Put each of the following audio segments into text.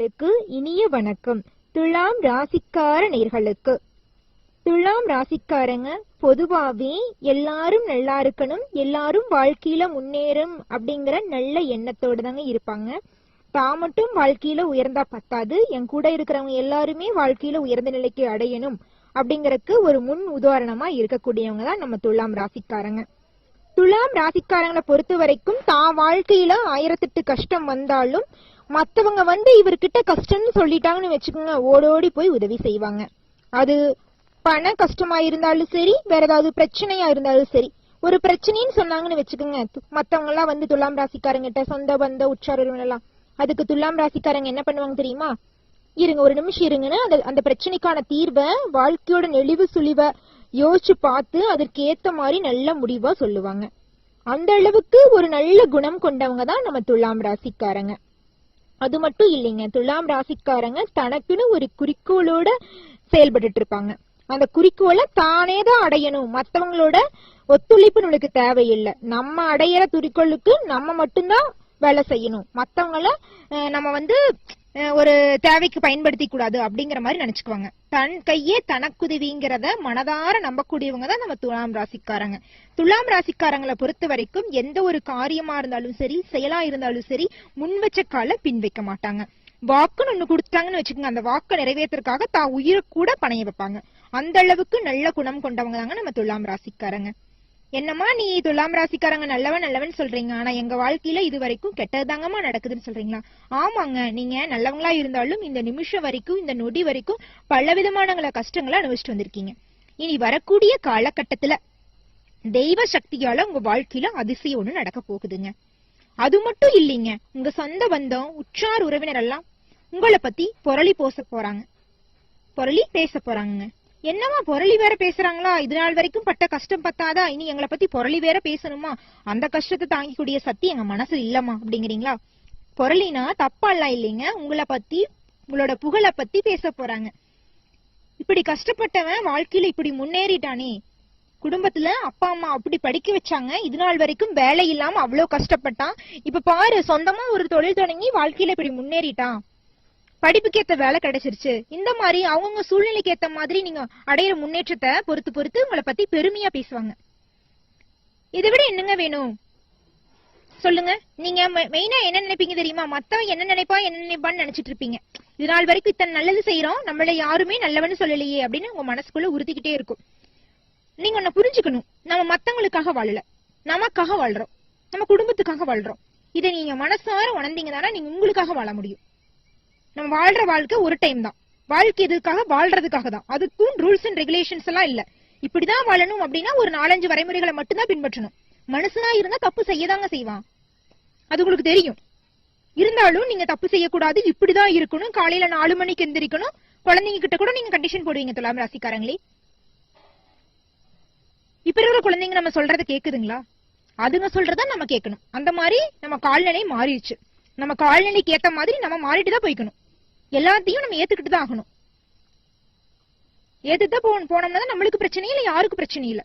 நேர்களுக்கு இனிய வணக்கம். துலாம் ராசிக்கார நேர்களுக்கு, துலாம் ராசிக்காரங்க பொதுவாவே எல்லாரும் நல்லா இருக்கணும், எல்லாரும் வாழ்க்கையில முன்னேறும் அப்படிங்கிற நல்ல எண்ணத்தோடு தாங்க இருப்பாங்க. தான் மட்டும் வாழ்க்கையில உயர்ந்தா பத்தாது, என் கூட இருக்கிறவங்க எல்லாருமே வாழ்க்கையில உயர்ந்த நிலைக்கு அடையணும் அப்படிங்கறதுக்கு ஒரு முன் உதாரணமா இருக்கக்கூடியவங்க தான் நம்ம துலாம் ராசிக்காரங்க. துலாம் ராசிக்காரங்களை பொறுத்த வரைக்கும் தான் வாழ்க்கையில 1008 கஷ்டம் வந்தாலும் மத்தவங்க இவர்கிட்ட கஷ்டம்னு சொல்லிட்டாங்கன்னு வச்சுக்கோங்க, ஓடோடி போய் உதவி செய்வாங்க. அது பண கஷ்டமா இருந்தாலும் சரி, வேற ஏதாவது பிரச்சனையா இருந்தாலும் சரி. ஒரு பிரச்சனைன்னு சொன்னாங்கன்னு வச்சுக்கோங்க, மத்தவங்க எல்லாம் துலாம் ராசிக்காரங்கிட்ட, சொந்த பந்த உற்சார எல்லாம், அதுக்கு துலாம் ராசிக்காரங்க என்ன பண்ணுவாங்க தெரியுமா? இருங்க, ஒரு நிமிஷம் இருங்கன்னு அந்த பிரச்சனைக்கான தீர்வை, வாழ்க்கையோட நெளிவு சுழிவை யோசிச்சு பார்த்து அதற்கு ஏத்த மாதிரி நல்ல முடிவா சொல்லுவாங்க. அந்த அளவுக்கு ஒரு நல்ல குணம் கொண்டவங்க தான் நம்ம துலாம் ராசிக்காரங்க. அது மட்டும் இல்லைங்க, துலாம் ராசிக்காரங்க தனக்குன்னு ஒரு குறிக்கோளோட செயல்பட்டு இருப்பாங்க. அந்த குறிக்கோளை தானே தான் அடையணும், மத்தவங்களோட ஒத்துழைப்பு நம்மளுக்கு தேவையில்லை. நம்ம அடையிற குறிக்கோளுக்கு நம்ம மட்டும்தான் வேலை செய்யணும், மத்தவங்கள நம்ம ஒரு தேவைக்கு பயன்படுத்தி கூடாது அப்படிங்கிற மாதிரி நினைச்சுக்குவாங்க. தன் கையே தனக்குதவிங்கிறத மனதார நம்பக்கூடியவங்க தான் நம்ம துலாம் ராசிக்காரங்க. துலாம் ராசிக்காரங்களை பொறுத்த வரைக்கும் எந்த ஒரு காரியமா இருந்தாலும் சரி, செயலா இருந்தாலும் சரி, முன் வச்ச கால பின் வைக்க மாட்டாங்க. வாக்குன்னு ஒண்ணு கொடுத்தாங்கன்னு வச்சுக்கோங்க, அந்த வாக்கை நிறைவேற்றுறதுக்காக தான் உயிரை கூட பணைய வைப்பாங்க. அந்த அளவுக்கு நல்ல குணம் கொண்டவங்க தாங்க நம்ம துலாம் ராசிக்காரங்க. என்னம்மா நீ துலாம் ராசிக்காரங்க நல்லவன் சொல்றீங்க, ஆனா எங்க வாழ்க்கையில இது வரைக்கும் கெட்டதாங்கம்மா நடக்குதுன்னு சொல்றீங்களா? ஆமாங்க, நீங்க நல்லவங்களா இருந்தாலும் இந்த நிமிஷம் வரைக்கும், இந்த நொடி வரைக்கும் பலவிதமான கஷ்டங்களை அனுபவிச்சுட்டு வந்திருக்கீங்க. இனி வரக்கூடிய காலகட்டத்துல தெய்வ சக்தியால உங்க வாழ்க்கையில அதிசயம் ஒண்ணு நடக்க போகுதுங்க. அது மட்டும் இல்லைங்க, உங்க சொந்த பந்தம் உற்றார் உறவினர் எல்லாம் உங்களை பத்தி புரளி பேச போறாங்க. என்னமா புரளி வேற பேசுறாங்களா? இது நாள் வரைக்கும் பட்ட கஷ்டம் பத்தாதா, இனி எங்களை பத்தி புரளி வேற பேசணுமா? அந்த கஷ்டத்தை தாங்கிக்கூடிய சக்தி எங்க மனசு இல்லமா அப்படிங்கிறீங்களா? புரளினா தப்பா இல்லைங்க, உங்களை பத்தி, உங்களோட புகழை பத்தி பேச போறாங்க. இப்படி கஷ்டப்பட்டவன் வாழ்க்கையில இப்படி முன்னேறிட்டானே, குடும்பத்துல அப்பா அம்மா அப்படி படிக்க வச்சாங்க, இது நாள் வரைக்கும் வேலை இல்லாம அவ்வளவு கஷ்டப்பட்டான், இப்ப பாரு சொந்தமா ஒரு தொழில் தொடங்கி வாழ்க்கையில இப்படி முன்னேறிட்டான், படிப்புக்கு ஏத்த வேலை கிடைச்சிருச்சு. இந்த மாதிரி அவங்க சூழ்நிலைக்கு ஏத்த மாதிரி நீங்க அடையிற முன்னேற்றத்தை பொறுத்து உங்களை பத்தி பெருமையா பேசுவாங்க. இதை விட என்னங்க வேணும் சொல்லுங்க? நீங்க மெயினா என்ன நினைப்பீங்க தெரியுமா? மத்தவன் என்ன நினைப்பான்னு நினைச்சிட்டு இருப்பீங்க. இது நாள் வரைக்கும் இத்தனை நல்லது செய்யறோம், நம்மள யாருமே நல்லவன்னு சொல்லலையே அப்படின்னு உங்க மனசுக்குள்ள உறுத்திக்கிட்டே இருக்கும். நீங்க ஒன்ன புரிஞ்சுக்கணும், நம்ம மத்தவங்களுக்காக வாழல, நமக்காக வாழ்றோம், நம்ம குடும்பத்துக்காக வாழ்றோம். இதை நீங்க மனசார உணர்ந்தீங்கன்னா நீங்க உங்களுக்காக வாழ முடியும். நம்ம வாழ்ற வாழ்க்கை ஒரு டைம் தான், வாழ்க்கை எதுக்காக வாழ்றதுக்காக தான். அதுக்கும் ரூல்ஸ் அண்ட் ரெகுலேஷன்ஸ் எல்லாம் இல்ல. இப்படிதான் வாழணும் அப்படின்னா ஒரு 4-5 வரைமுறைகளை மட்டும்தான் பின்பற்றணும். மனுஷனா இருந்தா தப்பு செய்யதாங்க செய்வான், அது உங்களுக்கு தெரியும். இருந்தாலும் நீங்க தப்பு செய்யக்கூடாது, இப்படிதான் இருக்கணும், காலையில 4 மணிக்கு எந்திரிக்கணும், குழந்தைங்க கிட்ட கூட நீங்க கண்டிஷன் போடுவீங்க துலாம் ராசிக்காரங்களே. இப்ப இருக்கிற குழந்தைங்க நம்ம சொல்றத கேக்குதுங்களா? அதுங்க சொல்றத நம்ம கேட்கணும். அந்த மாதிரி நம்ம கால்நிலை மாறிடுச்சு. நம்ம கால்நிலைக்கு ஏத்த மாதிரி நம்ம மாறிட்டுதான் போய்க்கணும். எல்லாத்தையும் நம்ம ஏத்துக்கிட்டு தான் ஆகணும். ஏத்துதான் போனோம்னா நம்மளுக்கு பிரச்சனை இல்லை, யாருக்கு பிரச்சனை இல்லை.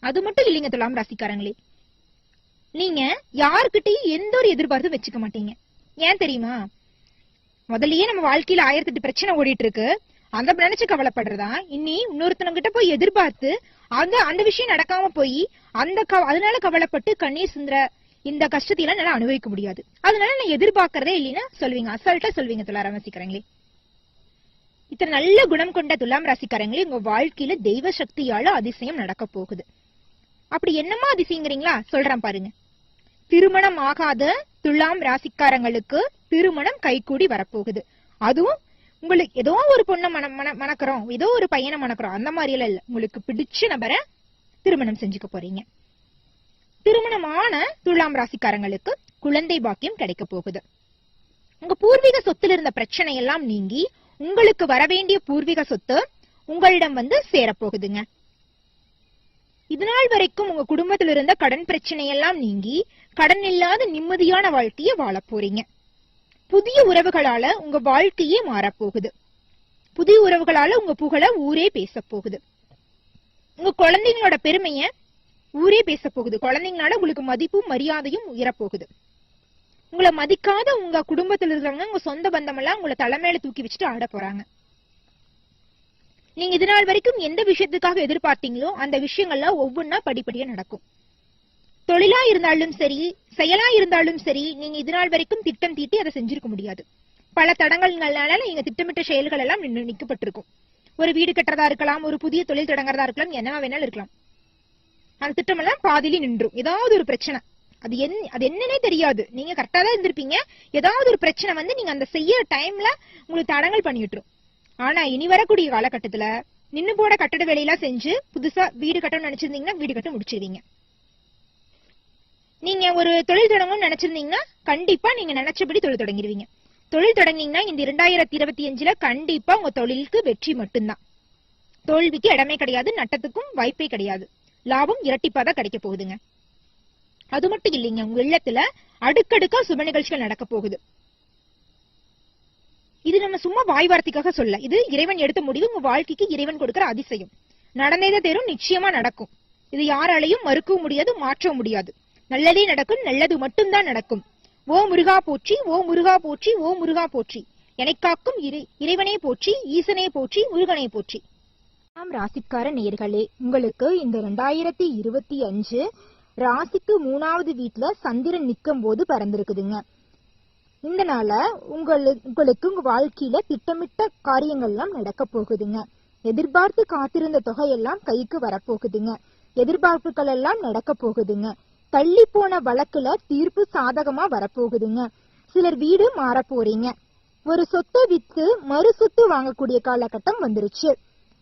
அது மட்டும் இல்லைங்க துலாம் ராசிக்காரங்களே, நீங்க யாருக்கிட்டையும் எந்த ஒரு எதிர்பார்ப்பும் வச்சுக்க மாட்டீங்க. ஏன் தெரியுமா? முதல்லயே நம்ம வாழ்க்கையில 1008 பிரச்சனை ஓடிட்டு இருக்கு, அந்த நினைச்சு கவலைப்படுறதா இனி இன்னொருத்தவங்கிட்ட போய் எதிர்பார்த்து அந்த விஷயம் நடக்காம போய் அதனால கவலைப்பட்டு கண்ணீர் சிந்துற இந்த கஷ்டத்தையெல்லாம் நல்லா அனுபவிக்க முடியாது. அதனால நான் எதிர்பார்க்கறதே இல்லைன்னா சொல்வீங்க, அசால்ட்டா சொல்வீங்க துலாம் ராசிக்காரங்களே. இத்தனை நல்ல குணம் கொண்ட துலாம் ராசிக்காரங்களே, உங்க வாழ்க்கையில தெய்வ சக்தியால அதிசயம் நடக்க போகுது. அப்படி என்னமா அதிசயங்கிறீங்களா? சொல்றேன் பாருங்க. திருமணம் ஆகாத துலாம் ராசிக்காரங்களுக்கு திருமணம் கைகூடி வரப்போகுது. அதுவும் உங்களுக்கு ஏதோ ஒரு பொண்ணை மணக்கிறோம், ஏதோ ஒரு பையனை மணக்கிறோம், அந்த மாதிரி எல்லாம் இல்ல, உங்களுக்கு பிடிச்ச நபரை திருமணம் செஞ்சுக்க போறீங்க. திருமணமான துலாம் ராசிக்காரங்களுக்கு குழந்தை பாக்கியம் கிடைக்க போகுது. உங்க பூர்வீக சொத்துல இருந்த பிரச்சனை எல்லாம் நீங்கி உங்களுக்கு வரவேண்டிய பூர்வீக சொத்து உங்களிடம் சேரப்போகுதுங்க. இதனால் வரைக்கும் உங்க குடும்பத்தில் இருந்த கடன் பிரச்சனை எல்லாம் நீங்கி கடன் இல்லாத நிம்மதியான வாழ்க்கையை வாழ போறீங்க. புதிய உறவுகளால உங்க வாழ்க்கையே மாறப்போகுது. புதிய உறவுகளால உங்க புகழ ஊரே பேச போகுது. உங்க குழந்தைங்களோட பெருமைய ஊரே பேச போகுது. குழந்தைங்களால உங்களுக்கு மதிப்பும் மரியாதையும் உயரப்போகுது. உங்களை மதிக்காத உங்க குடும்பத்துல இருக்கிறவங்க, உங்க சொந்த பந்தம் எல்லாம் உங்களை தலைமையில தூக்கி வச்சுட்டு ஆட போறாங்க. நீங்க இது நாள் வரைக்கும் எந்த விஷயத்துக்காக எதிர்பார்த்தீங்களோ அந்த விஷயங்கள்லாம் ஒவ்வொன்னா படிப்படியா நடக்கும். தொழிலா இருந்தாலும் சரி, செயலா இருந்தாலும் சரி, நீங்க இது நாள் வரைக்கும் திட்டம் தீட்டி அதை செஞ்சிருக்க முடியாது. பல தடங்கள்னால நீங்க திட்டமிட்ட செயல்கள் எல்லாம் நிக்கப்பட்டிருக்கும். ஒரு வீடு கட்டுறதா இருக்கலாம், ஒரு புதிய தொழில் தொடங்குறதா இருக்கலாம், என்ன வேணாலும் இருக்கலாம். அந்த திட்டம் எல்லாம் பாதியில நின்றும். ஏதாவது ஒரு பிரச்சனை, அது என்னன்னே தெரியாது, நீங்க கரெக்டா தான் இருந்திருப்பீங்க, ஏதாவது ஒரு பிரச்சனை வந்து நீங்க அந்த செய்யற டைம்ல உங்களுக்கு தடங்கள் பண்ணிட்டுரும். ஆனா இனி வரக்கூடிய காலகட்டத்துல நின்னு போட கட்டட வேலையெல்லாம் செஞ்சு புதுசா வீடு கட்டணும்னு நினைச்சிருந்தீங்கன்னா வீடு கட்ட முடிச்சிருவீங்க. நீங்க ஒரு தொழில் தொடங்கணும்னு நினைச்சிருந்தீங்கன்னா கண்டிப்பா நீங்க நினைச்சபடி தொழில் தொடங்கிடுவீங்க. தொழில் தொடங்கினீங்கன்னா இந்த 2025 கண்டிப்பா உங்க தொழிலுக்கு வெற்றி மட்டும்தான். தோல்விக்கு இடமே கிடையாது, நட்டத்துக்கும் வாய்ப்பே கிடையாது. லாபம் இரட்டிப்பாதான் கிடைக்க போகுதுங்க. அது மட்டும் இல்லைங்க, உங்க இல்லத்துல அடுக்கடுக்கா சுப நிகழ்ச்சிகள் நடக்க போகுது. இது நம்ம சும்மா வாய் வார்த்தைக்காக சொல்ல, இது இறைவன் எடுத்த முடிவு. உங்க வாழ்க்கைக்கு இறைவன் கொடுக்கிற அதிசயம். நடந்ததே தேரும், நிச்சயமா நடக்கும். இது யாராலையும் மறுக்கவும் முடியாது, மாற்றவும் முடியாது. நல்லதே நடக்கும், நல்லது மட்டும்தான் நடக்கும். ஓ முருகா போற்றி, ஓ முருகா போற்றி, ஓ முருகா போற்றி. எனக்காக்கும் இறைவனே போற்றி, ஈசனே போற்றி, முருகனை போற்றி. ராசிக்கார நேயர்களே, உங்களுக்கு இந்த 2025 ராசிக்கு 3வது வீட்டுல சந்திரன் நிக்கும் போது பிறந்திருக்குதுங்க. இந்த நாள உங்களுக்கு உங்க வாழ்க்கையில திட்டமிட்ட காரியங்கள் எல்லாம் நடக்க போகுதுங்க. எதிர்பார்த்து காத்திருந்த தொகையெல்லாம் கைக்கு வரப்போகுதுங்க. எதிர்பார்ப்புகள் எல்லாம் நடக்க போகுதுங்க. தள்ளி போன வழக்குல தீர்ப்பு சாதகமா வரப்போகுதுங்க. சிலர் வீடு மாற போறீங்க. ஒரு சொத்தை வித்து மறு சொத்து வாங்கக்கூடிய காலகட்டம் வந்துருச்சு.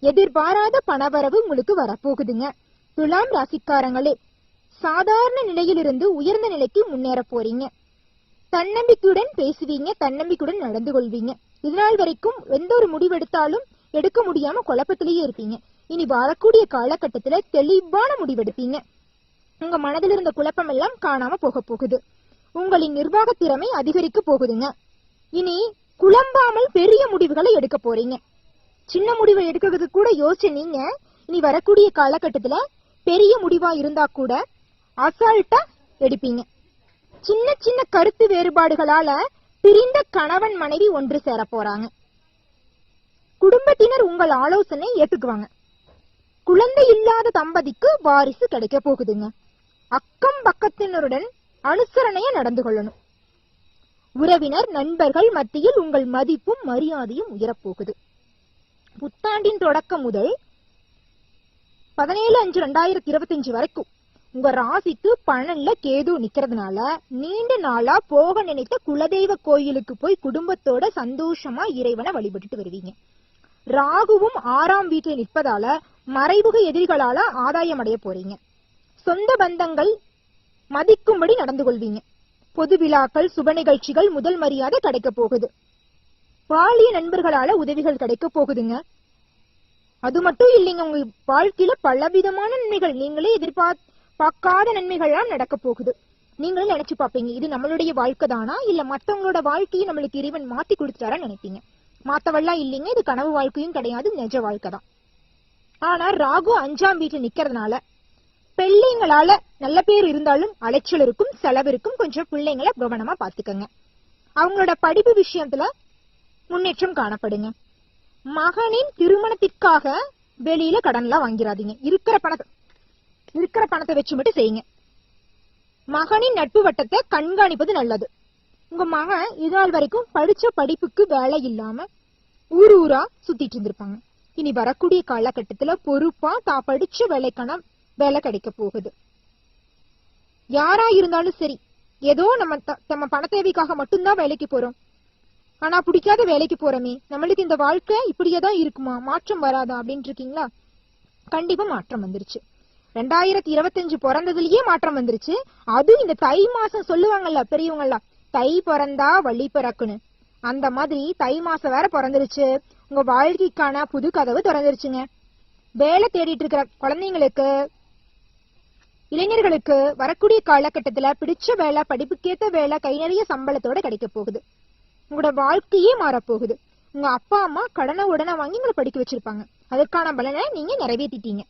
எதிர்பாராத பணவரவு உங்களுக்கு வரப்போகுதுங்க. துலாம் ராசிக்காரங்களே, சாதாரண நிலையிலிருந்து உயர்ந்த நிலைக்கு முன்னேற போறீங்க. தன்னம்பிக்கையுடன் பேசுவீங்க, தன்னம்பிக்கையுடன் நடந்து கொள்வீங்க. இதனால் வரைக்கும் எந்த ஒரு முடிவெடுத்தாலும் எடுக்க முடியாம குழப்பத்திலேயே இருப்பீங்க. இனி வரக்கூடிய காலகட்டத்துல தெளிவான முடிவெடுப்பீங்க. உங்க மனதில் இருந்த குழப்பம் எல்லாம் காணாம போக போகுது. உங்களின் நிர்வாக திறமை அதிகரிக்க போகுதுங்க. இனி குழம்பாமல் பெரிய முடிவுகளை எடுக்க போறீங்க. சின்ன முடிவை எடுக்கிறது கூட யோசிச்சு நீங்க இனி வரக்கூடிய காலகட்டத்துல பெரிய முடிவா இருந்தா கூட அசால்ட்டா எடுப்பீங்க. சின்ன சின்ன கருத்து வேறுபாடுகளால பிரிந்த கணவன் மனைவி ஒன்று சேர போறாங்க. குடும்பத்தினர் உங்கள் ஆலோசனை ஏற்றுக்குவாங்க. குழந்தை இல்லாத தம்பதிக்கு வாரிசு கிடைக்க போகுதுங்க. அக்கம் பக்கத்தினருடன் அனுசரணையா நடந்து கொள்ளணும். உறவினர் நண்பர்கள் மத்தியில் உங்கள் மதிப்பும் மரியாதையும் உயரப்போகுது. புத்தாண்டின் தொடக்கம் முதல் 17/5/2025 வரைக்கும் உங்க ராசிக்கு 12ல கேது நிக்கிறதுனால நீண்ட நாளா போக நினைத்த குலதெய்வ கோயிலுக்கு போய் குடும்பத்தோட சந்தோஷமா இறைவனை வழிபட்டுட்டு வருவீங்க. ராகுவும் 6ஆம் வீட்டில் நிற்பதால மறைமுக எதிரிகளால ஆதாயம் அடைய போறீங்க. சொந்த பந்தங்கள் மதிக்கும்படி நடந்து கொள்வீங்க. பொது விழாக்கள், சுப நிகழ்ச்சிகள், முதல் மரியாதை கிடைக்க போகுது. பாலிய நண்பர்களால உதவிகள் கிடைக்க போகுதுங்க. அது மட்டும் இல்லைங்க, உங்க வாழ்க்கையில பலவிதமான நன்மைகள், நீங்களே எதிர்பார்க்காத நன்மைகள் எல்லாம் நடக்க போகுது. நீங்களும் நினைச்சு பாப்பீங்க, இது நம்மளுடைய வாழ்க்கை தானா, இல்ல மத்தவங்களோட வாழ்க்கையை நம்மளுக்கு இறைவன் மாத்தி கொடுத்துட்டாரான்னு நினைப்பீங்க. மாத்தவெல்லாம் இல்லைங்க, இது கனவு வாழ்க்கையும் கிடையாது, நிஜ வாழ்க்கை தான். ஆனா ராகு 5ஆம் வீட்டுல நிக்கிறதுனால பிள்ளைங்களால நல்ல பேர் இருந்தாலும் அலைச்சல் இருக்கும், செலவு இருக்கும். கொஞ்சம் பிள்ளைங்களை கவனமா பாத்துக்கங்க. அவங்களோட படிப்பு விஷயத்துல முன்னேற்றம் காணப்படுங்க. மகனின் திருமணத்திற்காக வெளியில கடன்லாம் வாங்கிறாதீங்க. இருக்கிற பணத்தை வச்சு மட்டும் செய்யுங்க. மகனின் நட்பு வட்டத்தை கண்காணிப்பது நல்லது. உங்க மகன் இதனால் வரைக்கும் படிச்ச படிப்புக்கு வேலை இல்லாம ஊரா சுத்திட்டு இருந்திருப்பாங்க. இனி வரக்கூடிய காலகட்டத்துல பொறுப்பா தான் படிச்ச வேலைக்கான வேலை கிடைக்க போகுது. யாரா இருந்தாலும் சரி, ஏதோ நம்ம பண தேவைக்காக மட்டும்தான் வேலைக்கு போறோம், ஆனா பிடிக்காத வேலைக்கு போறோமே, நம்மளுக்கு இந்த வாழ்க்கை இப்படியேதான் இருக்குமா, மாற்றம் வராதா அப்படின்னு இருக்கீங்களா? கண்டிப்பா மாற்றம் வந்துருச்சு. 2025 பிறந்ததுலயே மாற்றம் வந்துருச்சு. அதுவும் இந்த தை மாசம் சொல்லுவாங்கல்ல பெரியவங்கலாம், தை பிறந்தா வழி பிறக்குன்னு, அந்த மாதிரி தை மாசம் வேற பிறந்துருச்சு. உங்க வாழ்க்கைக்கான புது கதவு திறந்துருச்சுங்க. வேலை தேடிட்டு இருக்கிற குழந்தைங்களுக்கு, இளைஞர்களுக்கு வரக்கூடிய காலகட்டத்துல பிடிச்ச வேலை, படிப்புக்கேத்த வேலை, கை நிறைய சம்பளத்தோட கிடைக்க போகுது. உங்களோட வாழ்க்கையே மாறப்போகுது. உங்க அப்பா அம்மா கடனை உடனே வாங்கி உங்களை படிக்க வச்சிருப்பாங்க. அதற்கான பலனை நீங்க நிறைவேற்றிட்டீங்க.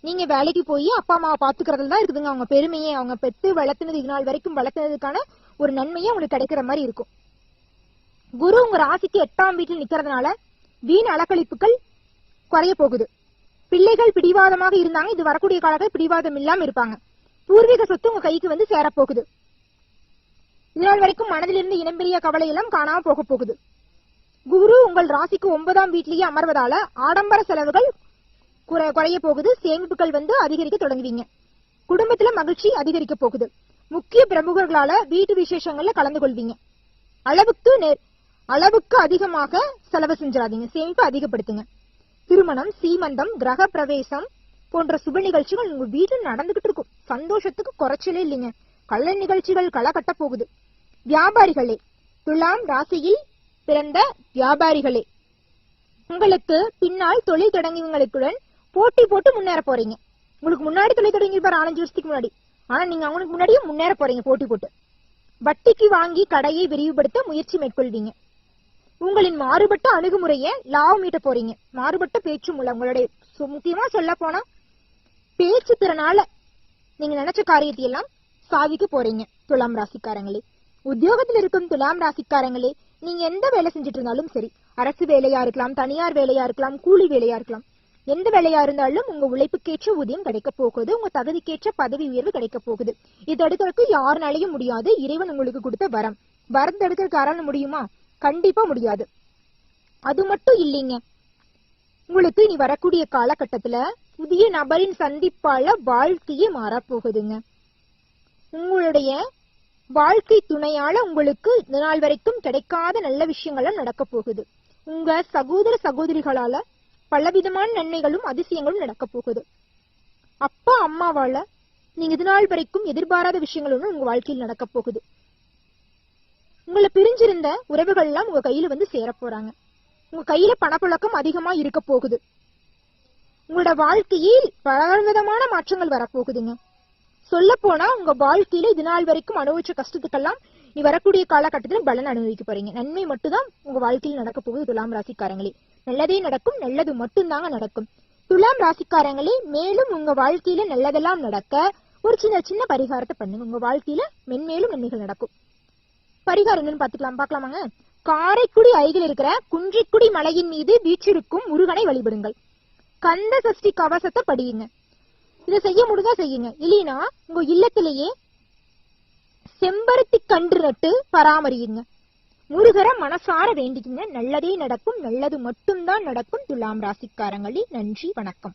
நீங்க வேலைக்கு போய் அப்பா அம்மாவை பாத்துக்கிறதுல தான் இருக்குதுங்க அவங்க பெருமையே. அவங்க பெத்து வளர்த்துனது, இது நாள் வரைக்கும் வளர்த்ததுக்கான ஒரு நன்மையே உங்களுக்கு கிடைக்கிற மாதிரி இருக்கும். குரு உங்க ராசிக்கு 8ஆம் வீட்டில் நிக்கிறதுனால வீண் அலக்கழிப்புகள் குறைய போகுது. பிள்ளைகள் பிடிவாதமாக இருந்தாங்க, இது வரக்கூடிய காலத்தில் பிடிவாதம் இல்லாம இருப்பாங்க. பூர்வீக சொத்து உங்க கைக்கு வந்து சேரப்போகுது. இதனால் வரைக்கும் மனதிலிருந்து இனம்பெரிய கவலை எல்லாம் காணாம போக போகுது. குரு உங்கள் ராசிக்கு 9ஆம் வீட்டிலேயே அமர்வதால ஆடம்பர செலவுகள் குறைய போகுது. சேமிப்புகள் வந்து அதிகரிக்க தொடங்குவீங்க. குடும்பத்துல மகிழ்ச்சி அதிகரிக்க போகுது. முக்கிய பிரமுகர்களால வீட்டு விசேஷங்கள்ல கலந்து கொள்வீங்க. அளவுக்கு அதிகமாக செலவு செஞ்சிடாதீங்க, சேமிப்பு அதிகப்படுத்துங்க. திருமணம், சீமந்தம், கிரக பிரவேசம் போன்ற சுப நிகழ்ச்சிகள் உங்க வீட்டில் நடந்துகிட்டு இருக்கும். சந்தோஷத்துக்கு குறைச்சலே இல்லைங்க. கலை நிகழ்ச்சிகள் களை கட்ட போகுது. வியாபாரிகளே, துலாம் ராசியில் பிறந்த வியாபாரிகளே, உங்களுக்கு பின்னால் தொழில் தொடங்கியவங்களுடன் போட்டி போட்டு முன்னேற போறீங்க. உங்களுக்கு முன்னாடி தொழில் தொடங்கியிருப்பார் 4-5 வருஷத்துக்கு முன்னாடி, ஆனா நீங்க அவங்களுக்கு முன்னாடியே முன்னேற போறீங்க போட்டி போட்டு. வட்டிக்கு வாங்கி கடையை விரிவுபடுத்த முயற்சி மேற்கொள்வீங்க. உங்களின் மாறுபட்ட அணுகுமுறையை லாபம் ஈட்ட போறீங்க. மாறுபட்ட பேச்சு மூலம் உங்களுடைய முக்கியமா சொல்ல போனா பேச்சு திறனால நீங்க நினைச்ச காரியத்தை எல்லாம் சாதிக்க போறீங்க. துலாம் ராசிக்காரங்களே, உத்தியோகத்தில் இருக்கும் துலாம் ராசிக்காரங்களே, நீங்க எந்த வேலை செஞ்சுட்டு இருந்தாலும் சரி, அரசு வேலையா இருக்கலாம், தனியார் வேலையா இருக்கலாம், கூலி வேலையா இருக்கலாம், எந்த வேலையா இருந்தாலும் உங்க உழைப்புக்கேற்ற ஊதியம் கிடைக்க போகுது. உங்க தகுதிக்கேற்ற பதவி உயர்வு கிடைக்க போகுது. இது தடுக்கிறதுக்கு யாருனாலையும் முடியாது. இறைவன் உங்களுக்கு கொடுத்த வரம். வரம் தடுக்கிறதுக்கு யாரால முடியுமா? கண்டிப்பா முடியாது. அது மட்டும் இல்லைங்க, உங்களுக்கு இனி வரக்கூடிய காலகட்டத்துல புதிய நபரின் சந்திப்பால வாழ்க்கையே மாறப்போகுதுங்க. உங்களுடைய வாழ்க்கை துணையால உங்களுக்கு இது நாள் வரைக்கும் கிடைக்காத நல்ல விஷயங்களும் நடக்க போகுது. உங்க சகோதர சகோதரிகளால பலவிதமான நன்மைகளும் அதிசயங்களும் நடக்க போகுது. அப்பா அம்மாவால நீங்க இது நாள் வரைக்கும் எதிர்பாராத விஷயங்களும் உங்க வாழ்க்கையில் நடக்க போகுது. உங்களை பிரிஞ்சிருந்த உறவுகள் எல்லாம் உங்க கையில வந்து சேர போறாங்க. உங்க கையில பணப்புழக்கம் அதிகமா இருக்க போகுது. உங்களோட வாழ்க்கையில் பலவிதமான மாற்றங்கள் வரப்போகுதுங்க. சொல்ல போனா உங்க வாழ்க்கையில இது நாள் வரைக்கும் அனுபவிச்ச கஷ்டத்துக்கெல்லாம் நீ வரக்கூடிய காலகட்டத்தில் பலன் அனுபவிக்க போறீங்க. நன்மை மட்டும்தான் உங்க வாழ்க்கையில் நடக்க போகுது. துலாம் ராசிக்காரங்களே, நல்லதே நடக்கும், நல்லது மட்டும்தாங்க நடக்கும். துலாம் ராசிக்காரங்களே, மேலும் உங்க வாழ்க்கையில நல்லதெல்லாம் நடக்க ஒரு சின்ன சின்ன பரிகாரத்தை பண்ணுங்க. உங்க வாழ்க்கையில மென்மேலும் நன்மைகள் நடக்கும். பரிகாரம் என்னன்னு பார்க்கலாமாங்க? காரைக்குடி அருகில் இருக்கிற குன்றிக்குடி மலையின் மீது வீற்றிருக்கும் முருகனை வழிபடுங்கள். கந்த சஷ்டி கவசத்தை படியுங்க. இதை செய்ய முடிஞ்சா செய்யுங்க. இல்லைன்னா உங்க இல்லத்திலேயே செம்பருத்தி கன்று நட்டு பராமரியுங்க. முருகரை மனசார வேண்டிக்குங்க. நல்லதே நடக்கும், நல்லது மட்டும்தான் நடக்கும். துலாம் ராசிக்காரங்களே, நன்றி, வணக்கம்.